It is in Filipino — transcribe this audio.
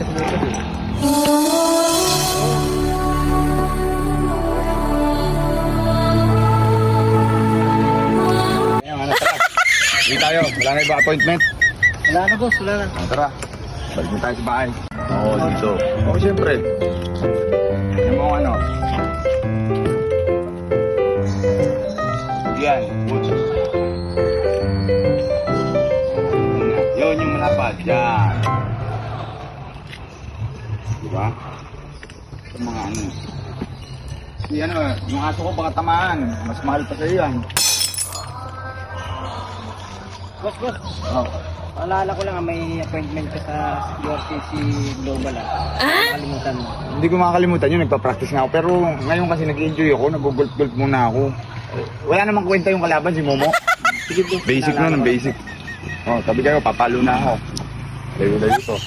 sa motor eh. Ayan, ano, tara. Hindi tayo, wala na iba appointment. Wala na boss, wala na. Tara, balik na tayo sa bahay. Oo, dito. Oo, siyempre. Yung mga ano. Yan, butso. Yun yung malapad, yan. Diba? Yung mga ano. Yan o, yung aso ko baka tamaan. Mas mahal pa sa'yo yan. Boss, boss. Oh. Paalala ko lang may appointment ka sa URCC Global Nakalimutan mo. Hindi ko makakalimutan yun, nagpa-practice nga ako. Pero ngayon kasi nag-enjoy ako, nag-golf-golf muna ako. Wala namang kwenta yung kalaban si Momo. Sige boss. Basic paalala nun, ko. basic. Oh, tabi kayo, papalo na ako. Layo-layo to.